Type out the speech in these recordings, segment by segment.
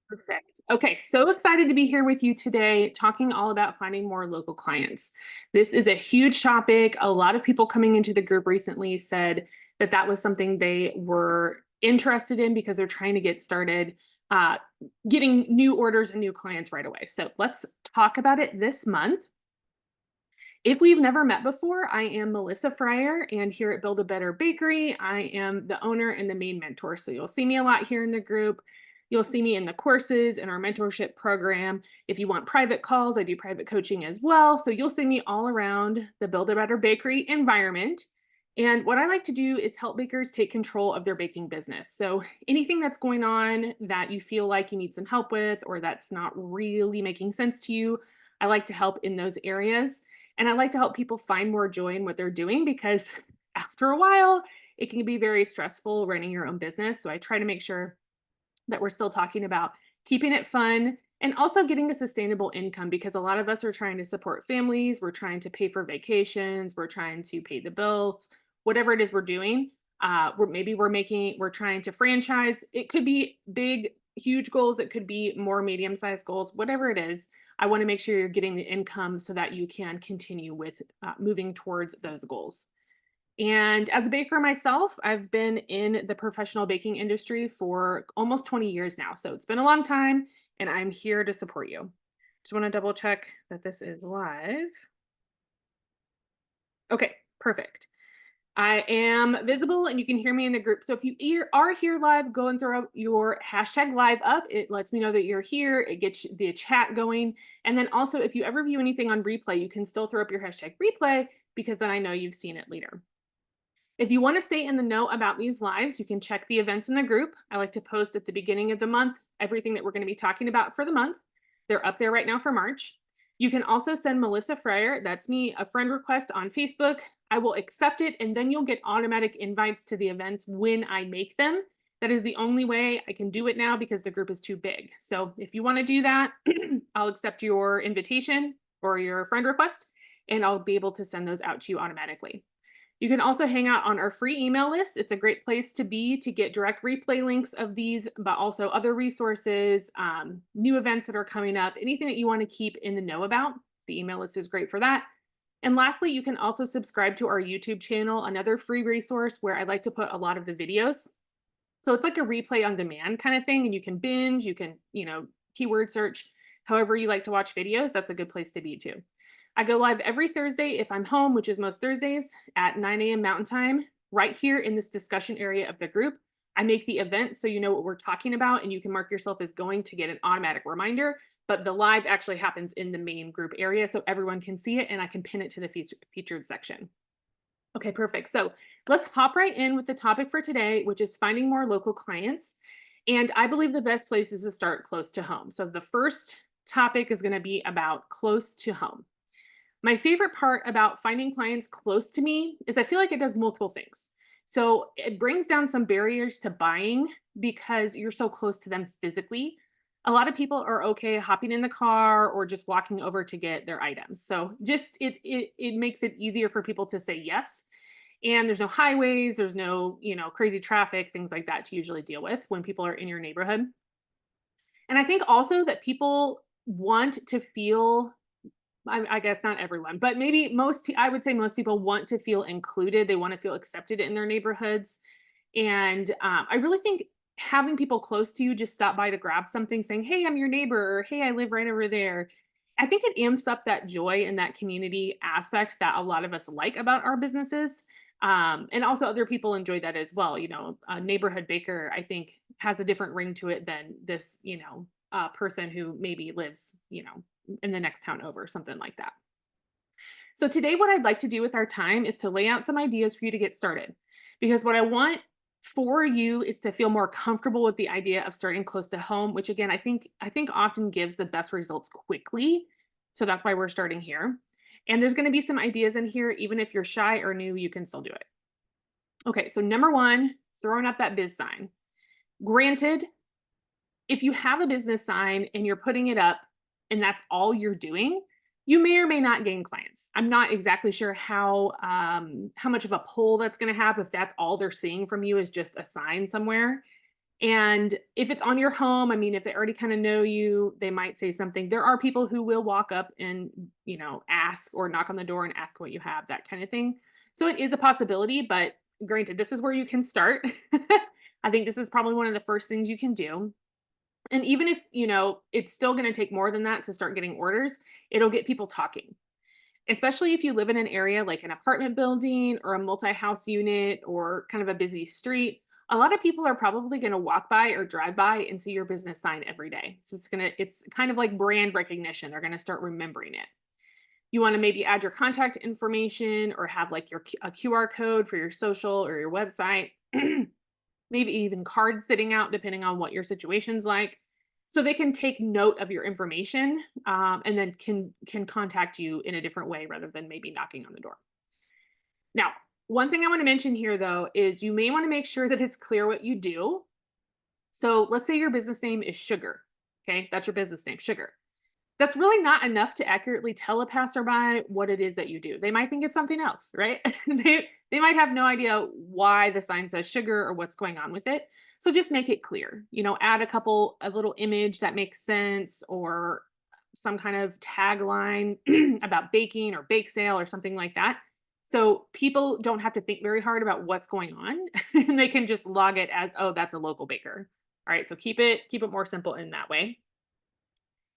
Perfect. Okay, so excited to be here with you today, talking all about finding more local clients. This is a huge topic. A lot of people coming into the group recently said that that was something they were interested in because they're trying to get started uh, getting new orders and new clients right away. So let's talk about it this month. If we've never met before, I am Melissa Fryer, and here at Build a Better Bakery, I am the owner and the main mentor. So you'll see me a lot here in the group. You'll see me in the courses in our mentorship program. If you want private calls, I do private coaching as well. So you'll see me all around the Build a Better Bakery environment. And what I like to do is help bakers take control of their baking business. So anything that's going on that you feel like you need some help with, or that's not really making sense to you, I like to help in those areas. And I like to help people find more joy in what they're doing because after a while, it can be very stressful running your own business. So I try to make sure that we're still talking about keeping it fun and also getting a sustainable income because a lot of us are trying to support families, we're trying to pay for vacations, we're trying to pay the bills, whatever it is we're doing. We're trying to franchise. It could be big, huge goals. It could be more medium-sized goals, whatever it is. I want to make sure you're getting the income so that you can continue with moving towards those goals. And as a baker myself, I've been in the professional baking industry for almost 20 years now. So it's been a long time and I'm here to support you. Just want to double check that this is live. Okay, perfect. I am visible and you can hear me in the group. So if you are here live, go and throw your hashtag live up. It lets me know that you're here. It gets the chat going. And then also, if you ever view anything on replay, you can still throw up your hashtag replay because then I know you've seen it later. If you want to stay in the know about these lives, you can check the events in the group. I like to post at the beginning of the month everything that we're going to be talking about for the month. They're up there right now for March. You can also send Melissa Fryer, that's me, a friend request on Facebook. I will accept it, and then you'll get automatic invites to the events when I make them. That is the only way I can do it now because the group is too big. So if you want to do that, I'll accept your invitation or your friend request, and I'll be able to send those out to you automatically. You can also hang out on our free email list. It's a great place to be to get direct replay links of these, but also other resources, new events that are coming up, anything that you want to keep in the know about. The email list is great for that. And lastly, you can also subscribe to our YouTube channel, another free resource where I like to put a lot of the videos. So it's like a replay on demand kind of thing, and you can binge, you can, keyword search, however you like to watch videos. That's a good place to be too. I go live every Thursday if I'm home, which is most Thursdays at 9 a.m. Mountain Time, right here in this discussion area of the group. I make the event so you know what we're talking about and you can mark yourself as going to get an automatic reminder. But the live actually happens in the main group area so everyone can see it and I can pin it to the featured section. Okay, perfect. So let's hop right in with the topic for today, which is finding more local clients. And I believe the best place is to start close to home. So the first topic is going to be about close to home. My favorite part about finding clients close to me is I feel like it does multiple things. So it brings down some barriers to buying because you're so close to them physically. A lot of people are okay hopping in the car or just walking over to get their items. So just it makes it easier for people to say yes. And there's no highways, there's no, crazy traffic, things like that to usually deal with when people are in your neighborhood. And I think also that people want to feel I guess not everyone, but maybe I would say most people want to feel included. They want to feel accepted in their neighborhoods. And I really think having people close to you just stop by to grab something saying, hey, I'm your neighbor, or hey, I live right over there. I think it amps up that joy and that community aspect that a lot of us like about our businesses. And also other people enjoy that as well. A neighborhood baker, I think, has a different ring to it than this, person who maybe lives, in the next town over, something like that. So today, what I'd like to do with our time is to lay out some ideas for you to get started. Because what I want for you is to feel more comfortable with the idea of starting close to home, which again, I think often gives the best results quickly. So that's why we're starting here. And there's going to be some ideas in here, even if you're shy or new, you can still do it. Okay, so number one, throwing up that biz sign. Granted, if you have a business sign and you're putting it up and that's all you're doing, you may or may not gain clients. I'm not exactly sure how much of a pull that's going to have if that's all they're seeing from you is just a sign somewhere. And if it's on your home, I mean, if they already kind of know you, they might say something. There are people who will walk up and, ask or knock on the door and ask what you have, that kind of thing. So it is a possibility, but granted, this is where you can start. I think this is probably one of the first things you can do. And even if, it's still going to take more than that to start getting orders, it'll get people talking. Especially if you live in an area like an apartment building or a multi-house unit or kind of a busy street, a lot of people are probably going to walk by or drive by and see your business sign every day. So it's kind of like brand recognition. They're going to start remembering it. You want to maybe add your contact information or have like a QR code for your social or your website. Maybe even cards sitting out, depending on what your situation's like. So they can take note of your information, and then can contact you in a different way rather than maybe knocking on the door. Now, one thing I want to mention here though is you may want to make sure that it's clear what you do. So let's say your business name is Sugar. Okay, that's your business name, Sugar. That's really not enough to accurately tell a passerby what it is that you do. They might think it's something else, right? They might have no idea why the sign says sugar or what's going on with it. So just make it clear. Add a little image that makes sense or some kind of tagline about baking or bake sale or something like that. So people don't have to think very hard about what's going on and they can just log it as, oh, that's a local baker. All right. So keep it more simple in that way.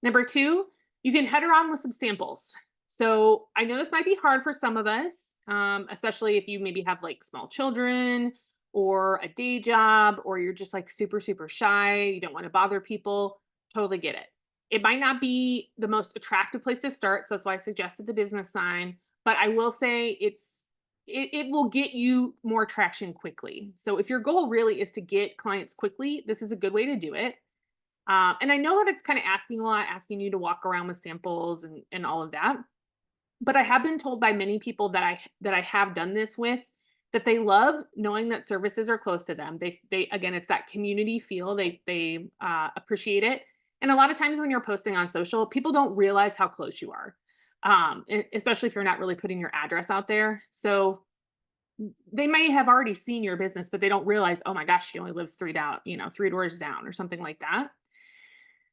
Number 2, you can head around with some samples. So I know this might be hard for some of us, especially if you maybe have like small children or a day job, or you're just like super, super shy. You don't want to bother people. Totally get it. It might not be the most attractive place to start. So that's why I suggested the business sign. But I will say it will get you more traction quickly. So if your goal really is to get clients quickly, this is a good way to do it. And I know that it's kind of asking a lot, asking you to walk around with samples and all of that. But I have been told by many people that I have done this with that they love knowing that services are close to them. They again, it's that community feel. They appreciate it. And a lot of times when you're posting on social, people don't realize how close you are, especially if you're not really putting your address out there. So they may have already seen your business, but they don't realize, oh my gosh, she only lives 3 doors down or something like that.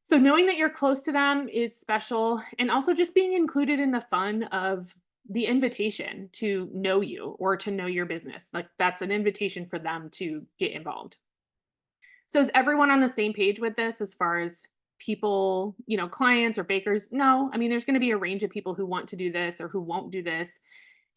So knowing that you're close to them is special, and also just being included in the fun of the invitation to know you or to know your business. Like that's an invitation for them to get involved. So is everyone on the same page with this as far as people, clients or bakers? No. I mean, there's going to be a range of people who want to do this or who won't do this.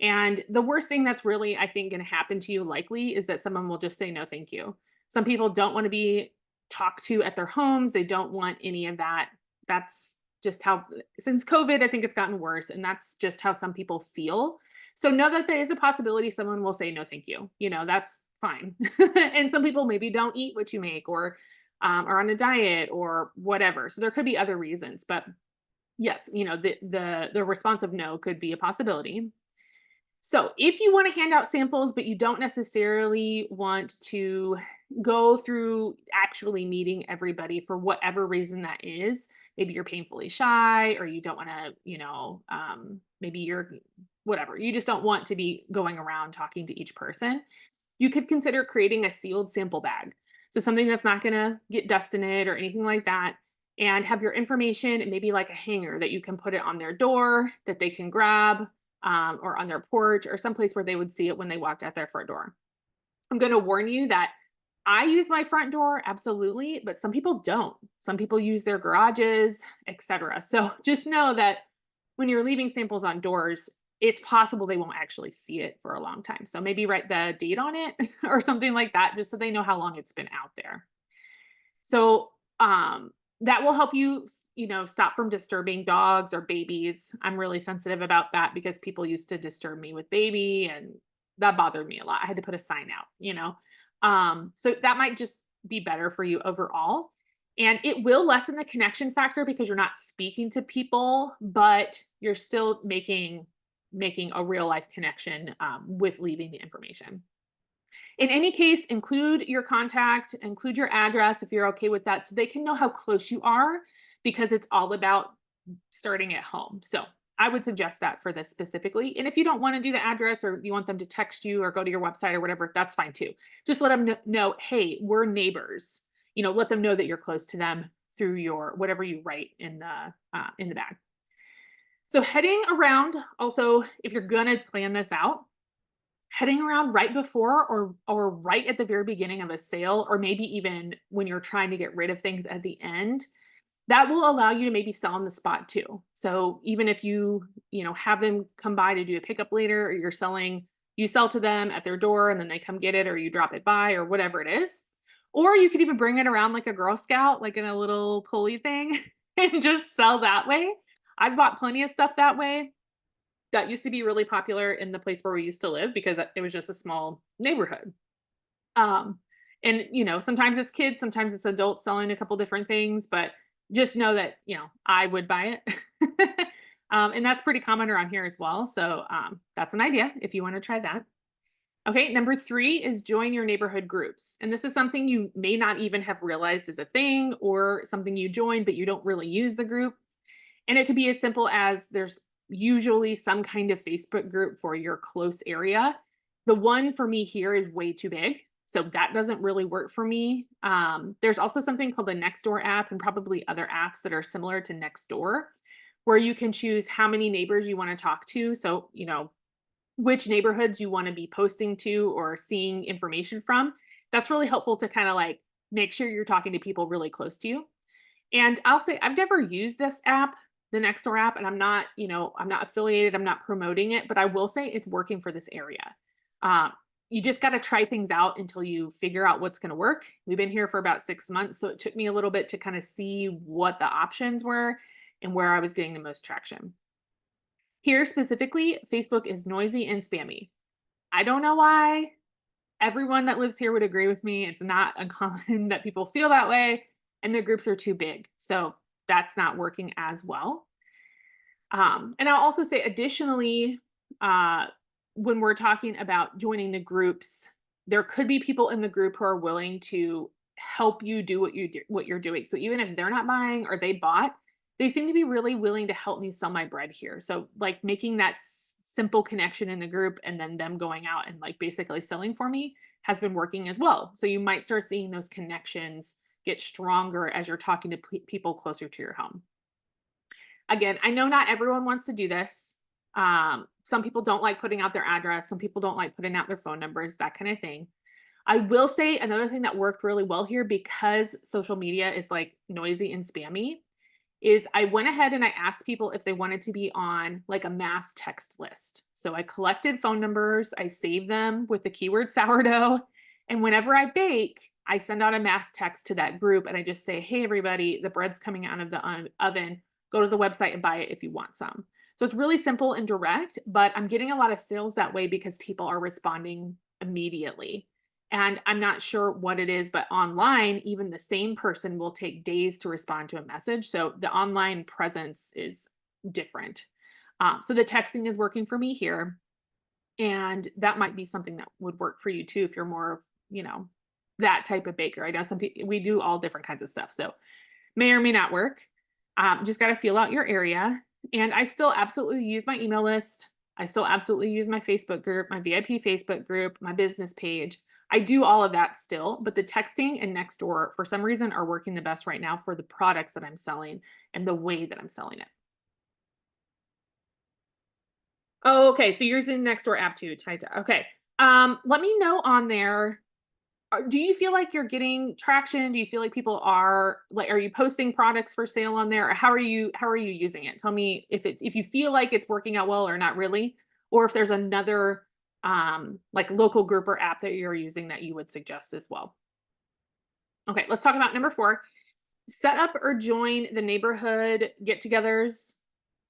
And the worst thing that's really, I think, going to happen to you likely is that someone will just say no, thank you. Some people don't want to be talked to at their homes. They don't want any of that. That's just how, since COVID, I think it's gotten worse. And that's just how some people feel. So know that there is a possibility someone will say no, thank you. That's fine. And some people maybe don't eat what you make or are on a diet or whatever. So there could be other reasons. But yes, the response of no could be a possibility. So if you want to hand out samples, but you don't necessarily want to go through actually meeting everybody for whatever reason that is, maybe you're painfully shy or you don't want to, maybe you're whatever, you just don't want to be going around talking to each person. You could consider creating a sealed sample bag. So something that's not going to get dust in it or anything like that. And have your information and maybe like a hanger that you can put it on their door that they can grab, or on their porch or someplace where they would see it when they walked out their front door. I'm going to warn you that I use my front door, absolutely, but some people don't. Some people use their garages, etc. So just know that when you're leaving samples on doors, it's possible they won't actually see it for a long time. So maybe write the date on it or something like that, just so they know how long it's been out there. So that will help you, stop from disturbing dogs or babies. I'm really sensitive about that because people used to disturb me with baby and that bothered me a lot. I had to put a sign out. So that might just be better for you overall. And it will lessen the connection factor because you're not speaking to people, but you're still making a real life connection with leaving the information. In any case, include your contact, include your address if you're okay with that, so they can know how close you are because it's all about starting at home. So I would suggest that for this specifically. And if you don't want to do the address or you want them to text you or go to your website or whatever, that's fine too. Just let them know, hey, we're neighbors. let them know that you're close to them through your whatever you write in the bag. So heading around, also, if you're gonna plan this out, heading around right before or right at the very beginning of a sale, or maybe even when you're trying to get rid of things at the end, that will allow you to maybe sell on the spot too. So even if you have them come by to do a pickup later, or you sell to them at their door and then they come get it, or you drop it by, or whatever it is. Or you could even bring it around like a Girl Scout, like in a little pulley thing, and just sell that way. I've bought plenty of stuff that way. That used to be really popular in the place where we used to live because it was just a small neighborhood. Um, and sometimes it's kids, sometimes it's adults selling a couple different things, but just know that, I would buy it. And that's pretty common around here as well. So that's an idea if you want to try that. Okay, number 3 is join your neighborhood groups. And this is something you may not even have realized is a thing, or something you join, but you don't really use the group. And it could be as simple as there's usually some kind of Facebook group for your close area. The one for me here is way too big. So that doesn't really work for me. There's also something called the Nextdoor app, and probably other apps that are similar to Nextdoor, where you can choose how many neighbors you want to talk to. So, which neighborhoods you want to be posting to or seeing information from. That's really helpful to kind of like make sure you're talking to people really close to you. And I'll say I've never used this app, the Nextdoor app, and I'm not affiliated, I'm not promoting it, but I will say it's working for this area. Um, you just got to try things out until you figure out what's going to work. We've been here for about 6 months, so it took me a little bit to kind of see what the options were and where I was getting the most traction. Here specifically, Facebook is noisy and spammy. I don't know why. Everyone that lives here would agree with me. It's not uncommon that people feel that way, and the groups are too big. So that's not working as well. And I'll also say, additionally, uh, when we're talking about joining the groups, there could be people in the group who are willing to help you do what you're doing. So even if they're not buying or they bought, they seem to be really willing to help me sell my bread here. So like making that simple connection in the group and then them going out and like basically selling for me has been working as well. So you might start seeing those connections get stronger as you're talking to people closer to your home. Again, I know not everyone wants to do this. Some people don't like putting out their address. Some people don't like putting out their phone numbers, that kind of thing. I will say another thing that worked really well here, because social media is like noisy and spammy, is I went ahead and I asked people if they wanted to be on like a mass text list. So I collected phone numbers, I saved them with the keyword sourdough, and whenever I bake, I send out a mass text to that group and I just say, "Hey everybody, the bread's coming out of the oven. Go to the website and buy it if you want some." So it's really simple and direct, but I'm getting a lot of sales that way because people are responding immediately. And I'm not sure what it is, but online, even the same person will take days to respond to a message. So the online presence is different. So the texting is working for me here. And that might be something that would work for you too if you're more of, that type of baker. I know some people, we do all different kinds of stuff. So may or may not work. Just got to feel out your area. And I still absolutely use my email list. I still absolutely use my Facebook group, my VIP Facebook group, my business page. I do all of that still, but the texting and Nextdoor, for some reason, are working the best right now for the products that I'm selling and the way that I'm selling it. Oh, okay. So you're using the Nextdoor app too, Taita. Okay. Let me know on there. Do you feel like you're getting traction? Do you feel like people are like, are you posting products for sale on there? Or how are you using it? Tell me if you feel like it's working out well or not really, or if there's another like local group or app that you're using that you would suggest as well. Okay, let's talk about number 4. Set up or join the neighborhood get-togethers,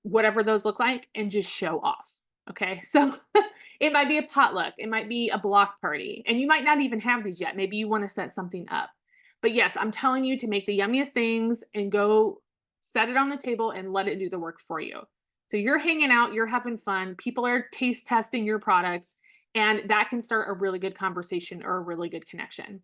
whatever those look like, and just show off. Okay, so it might be a potluck, it might be a block party, and you might not even have these yet. Maybe you want to set something up. But yes, I'm telling you to make the yummiest things and go set it on the table and let it do the work for you. So you're hanging out, you're having fun, people are taste testing your products, and that can start a really good conversation or a really good connection.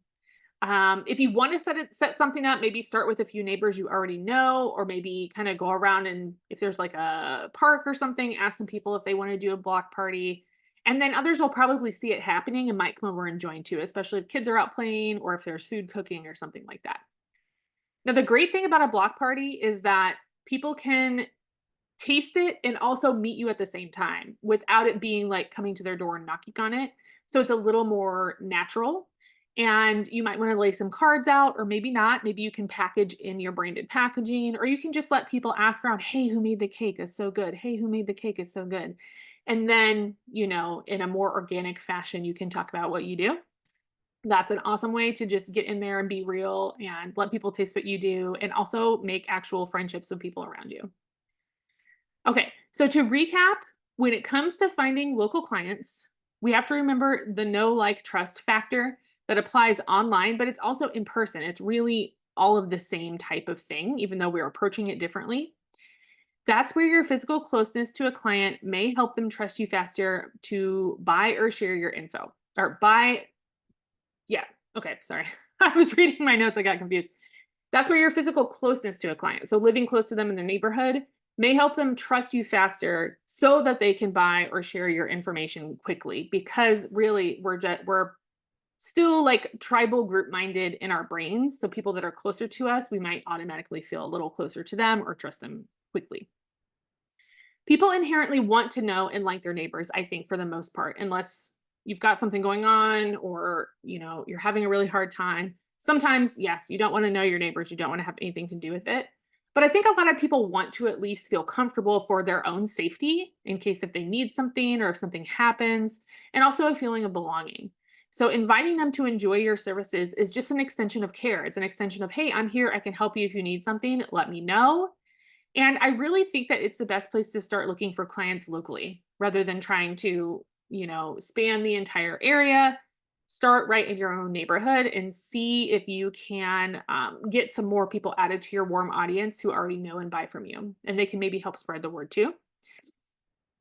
If you want to set something up, maybe start with a few neighbors you already know, or maybe kind of go around and if there's like a park or something, ask some people if they want to do a block party. And then others will probably see it happening and might come over and join too, especially if kids are out playing or if there's food cooking or something like that. Now, the great thing about a block party is that people can taste it and also meet you at the same time without it being like coming to their door and knocking on it. So it's a little more natural. And you might want to lay some cards out, or maybe not. Maybe you can package in your branded packaging, or you can just let people ask around, hey, who made the cake? Is so good. Hey, who made the cake? Is so good. And then, in a more organic fashion, you can talk about what you do. That's an awesome way to just get in there and be real and let people taste what you do and also make actual friendships with people around you. Okay, so to recap, when it comes to finding local clients, we have to remember the know, like, trust factor that applies online, but it's also in person. It's really all of the same type of thing, even though we're approaching it differently. That's where your physical closeness to a client may help them trust you faster to buy or share your info or buy. Yeah. Okay. Sorry. I was reading my notes. I got confused. That's where your physical closeness to a client. So living close to them in their neighborhood may help them trust you faster so that they can buy or share your information quickly because really we're still like tribal group minded in our brains. So people that are closer to us, we might automatically feel a little closer to them or trust them quickly. People inherently want to know and like their neighbors, I think, for the most part, unless you've got something going on or, you're having a really hard time. Sometimes, yes, you don't want to know your neighbors, you don't want to have anything to do with it. But I think a lot of people want to at least feel comfortable for their own safety in case if they need something or if something happens, and also a feeling of belonging. So inviting them to enjoy your services is just an extension of care. It's an extension of, hey, I'm here. I can help you if you need something. Let me know. And I really think that it's the best place to start looking for clients locally rather than trying to, span the entire area. Start right in your own neighborhood and see if you can get some more people added to your warm audience who already know and buy from you. And they can maybe help spread the word too.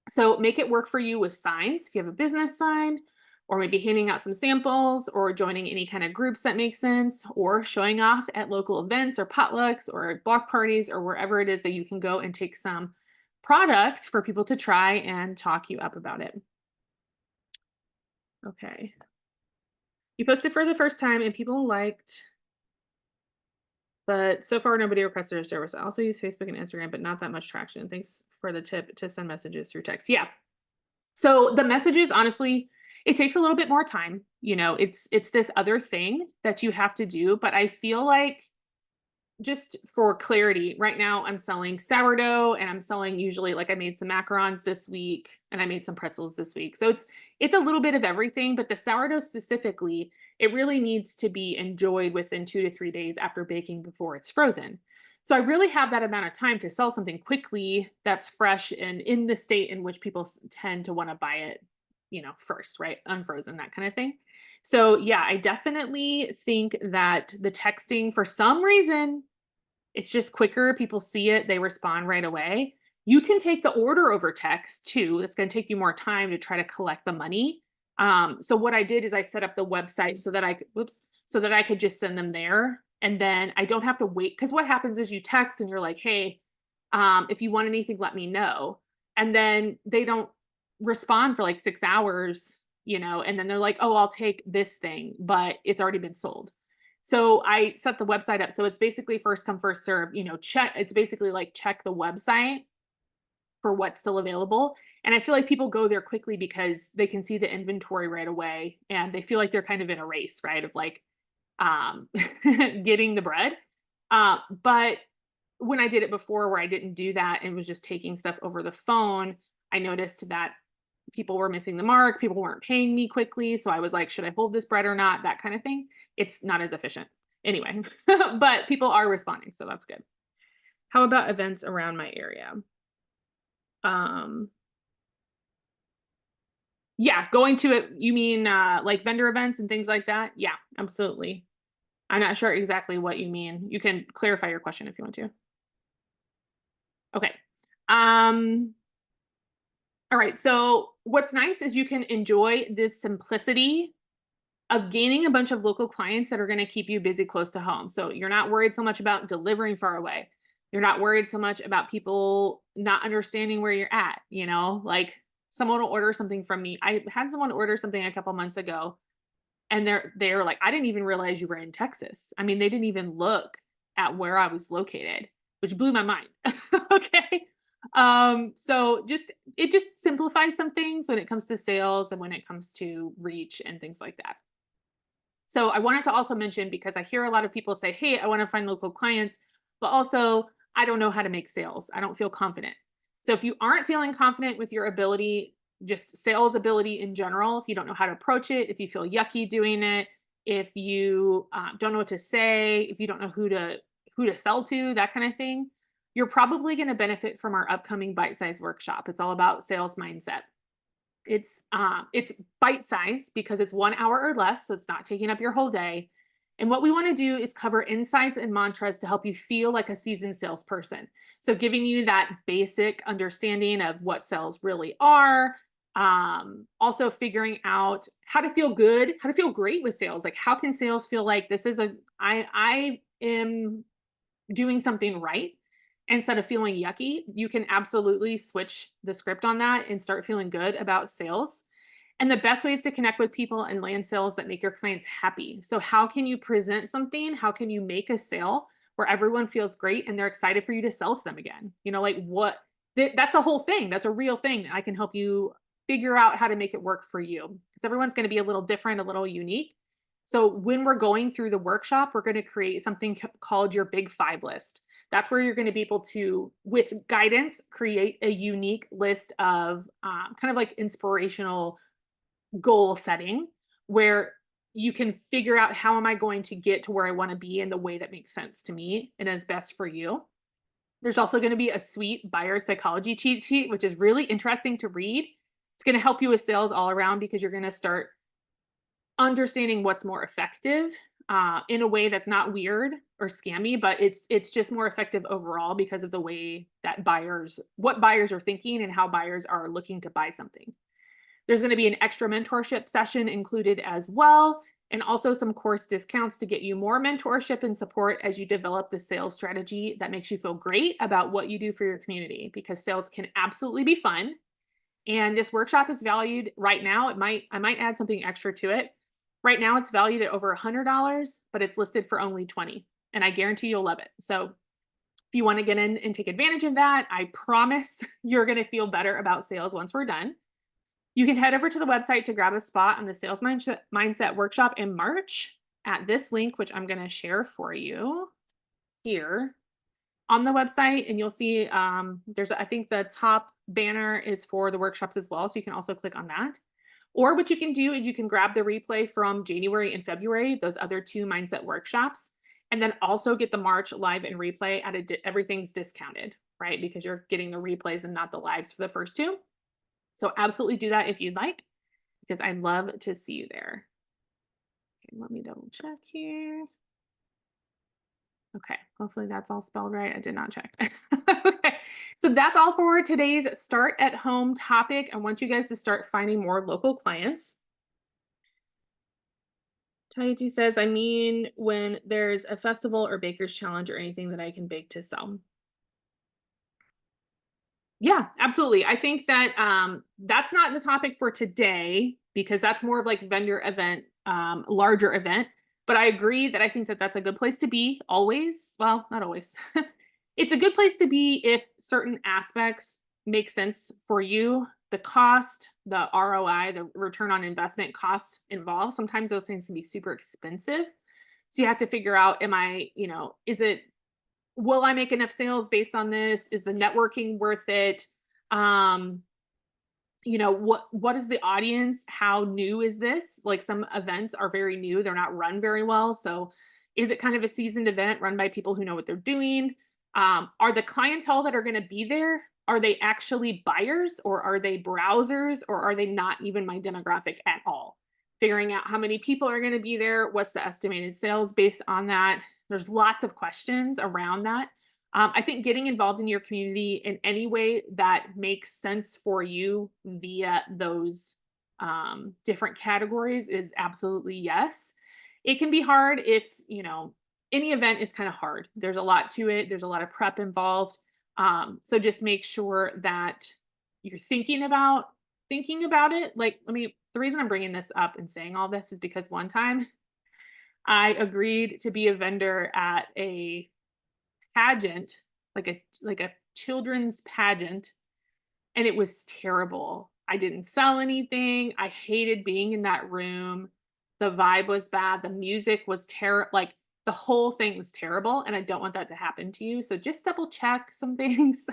So make it work for you with signs. If you have a business sign, or maybe handing out some samples, or joining any kind of groups that make sense, or showing off at local events or potlucks or block parties or wherever it is that you can go and take some product for people to try and talk you up about it. Okay. You posted for the first time and people liked, but so far nobody requested a service. I also use Facebook and Instagram, but not that much traction. Thanks for the tip to send messages through text. Yeah. So the messages, honestly, it takes a little bit more time. It's this other thing that you have to do, but I feel like just for clarity, right now I'm selling sourdough and I'm selling usually like I made some macarons this week and I made some pretzels this week. So it's a little bit of everything, but the sourdough specifically, it really needs to be enjoyed within 2 to 3 days after baking before it's frozen. So I really have that amount of time to sell something quickly that's fresh and in the state in which people tend to want to buy it, first, right? Unfrozen, that kind of thing. So yeah, I definitely think that the texting for some reason it's just quicker, people see it, they respond right away. You can take the order over text too, that's gonna take you more time to try to collect the money. So what I did is I set up the website so that I could so that I could just send them there, and then I don't have to wait. Because what happens is you text and you're like, "Hey, if you want anything, let me know," and then they don't respond for, like, 6 hours, and then they're like, "Oh, I'll take this thing," but it's already been sold. So I set the website up. So it's basically first come, first serve, it's basically like check the website for what's still available. And I feel like people go there quickly because they can see the inventory right away and they feel like they're kind of in a race, right? Of like um getting the bread. But when I did it before where I didn't do that and was just taking stuff over the phone, I noticed that people were missing the mark, people weren't paying me quickly, so I was like, "Should I hold this bread or not?" That kind of thing. It's not as efficient. Anyway, but people are responding, so that's good. How about events around my area? Um, yeah, going to it, you mean, like vendor events and things like that? Yeah, absolutely. I'm not sure exactly what you mean. You can clarify your question if you want to. Okay. Um, all right, so what's nice is you can enjoy this simplicity of gaining a bunch of local clients that are gonna keep you busy close to home. So you're not worried so much about delivering far away. You're not worried so much about people not understanding where you're at, Like, someone will order something from me. I had someone order something a couple months ago, and they're like, "I didn't even realize you were in Texas." I mean, they didn't even look. at where I was located, which blew my mind. Okay. So just it just simplifies some things when it comes to sales and when it comes to reach and things like that. So I wanted to also mention because I hear a lot of people say, "Hey, I want to find local clients, but also I don't know how to make sales. I don't feel confident." So if you aren't feeling confident with your ability, just sales ability in general, if you don't know how to approach it, if you feel yucky doing it, if you don't know what to say, if you don't know who to sell to, that kind of thing, you're probably going to benefit from our upcoming bite-sized workshop. It's all about sales mindset. It's bite size because it's 1 hour or less, so it's not taking up your whole day. And what we want to do is cover insights and mantras to help you feel like a seasoned salesperson. So giving you that basic understanding of what sales really are. Also figuring out how to feel good, how to feel great with sales. Like how can sales feel like this is a I am doing something right instead of feeling yucky. You can absolutely switch the script on that and start feeling good about sales. And the best ways to connect with people and land sales that make your clients happy. So, how can you present something? How can you make a sale where everyone feels great and they're excited for you to sell to them again? Like what that's a whole thing. That's a real thing. I can help you figure out how to make it work for you because everyone's going to be a little different, a little unique. So, when we're going through the workshop, we're going to create something called your Big Five list. That's where you're going to be able to, with guidance, create a unique list of kind of like inspirational goal setting where you can figure out how am I going to get to where I want to be in the way that makes sense to me and is best for you. There's also going to be a sweet buyer psychology cheat sheet, which is really interesting to read. It's going to help you with sales all around because you're going to start understanding what's more effective in a way that's not weird or scammy, but it's just more effective overall because of the way that what buyers are thinking and how buyers are looking to buy something. There's going to be an extra mentorship session included as well, and also some course discounts to get you more mentorship and support as you develop the sales strategy that makes you feel great about what you do for your community because sales can absolutely be fun. And this workshop is valued right now. I might add something extra to it. Right now it's valued at over $100, but it's listed for only 20. And I guarantee you'll love it. So if you want to get in and take advantage of that, I promise you're going to feel better about sales once we're done. You can head over to the website to grab a spot on the Mindset Workshop in March at this link, which I'm going to share for you here on the website. And you'll see I think the top banner is for the workshops as well. So you can also click on that. Or what you can do is you can grab the replay from January and February, those other two mindset workshops, and then also get the March live and replay everything's discounted, right? Because you're getting the replays and not the lives for the first two. So absolutely do that if you'd like, because I'd love to see you there. Okay, let me double check here. Okay, hopefully that's all spelled right. I did not check. Okay, so that's all for today's start at home topic. I want you guys to start finding more local clients. Taiti says, I mean, when there's a festival or baker's challenge or anything that I can bake to sell. Yeah, absolutely. I think that that's not the topic for today because that's more of like vendor event, larger event. But I agree that I think that that's a good place to be always. Well, not always. It's a good place to be if certain aspects make sense for you. The cost, the ROI, the return on investment cost involved. Sometimes those things can be super expensive. So you have to figure out, is it will I make enough sales based on this? Is the networking worth it? Um, what is the audience? How new is this? Like some events are very new, they're not run very well. So is it kind of a seasoned event run by people who know what they're doing? Are the clientele that are going to be there, are they actually buyers or are they browsers or are they not even my demographic at all? Figuring out how many people are going to be there, what's the estimated sales based on that. There's lots of questions around that. I think getting involved in your community in any way that makes sense for you via those different categories is absolutely yes. It can be hard if, any event is kind of hard. There's a lot to it, there's a lot of prep involved. So just make sure that you're thinking about it. Like, the reason I'm bringing this up and saying all this is because one time I agreed to be a vendor at a pageant, like a children's pageant, and it was terrible. I didn't sell anything. I hated being in that room. The vibe was bad. The music was terrible. Like the whole thing was terrible. And I don't want that to happen to you. So just double check some things.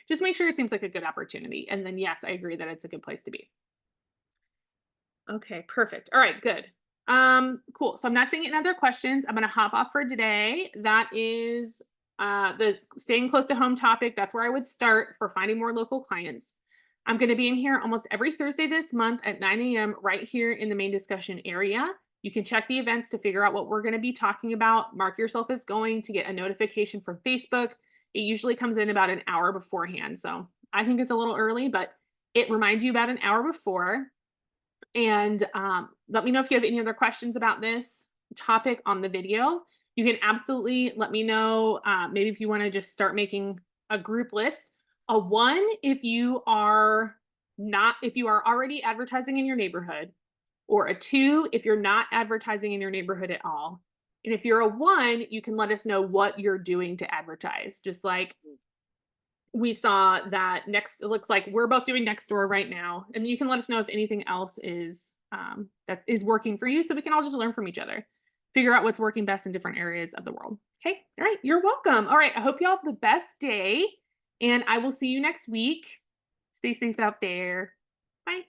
Just make sure it seems like a good opportunity. And then, yes, I agree that it's a good place to be. Okay, perfect. All right, good. Cool. So I'm not seeing any other questions. I'm gonna hop off for today. That is the staying close to home topic. That's where I would start for finding more local clients. I'm gonna be in here almost every Thursday this month at 9 a.m. right here in the main discussion area. You can check the events to figure out what we're gonna be talking about. Mark yourself as going to get a notification from Facebook. It usually comes in about an hour beforehand. So I think it's a little early, but it reminds you about an hour before. And let me know if you have any other questions about this topic on the video. You can absolutely let me know. Maybe if you want to just start making a group list. A one, if you are already advertising in your neighborhood, or a two, if you're not advertising in your neighborhood at all. And if you're a one, you can let us know what you're doing to advertise. Just like we saw that next it looks like we're both doing next door right now, and you can let us know if anything else is that is working for you, so we can all just learn from each other, figure out what's working best in different areas of the world. Okay, all right, you're welcome. All right, I hope you all have the best day, and I will see you next week. Stay safe out there. Bye.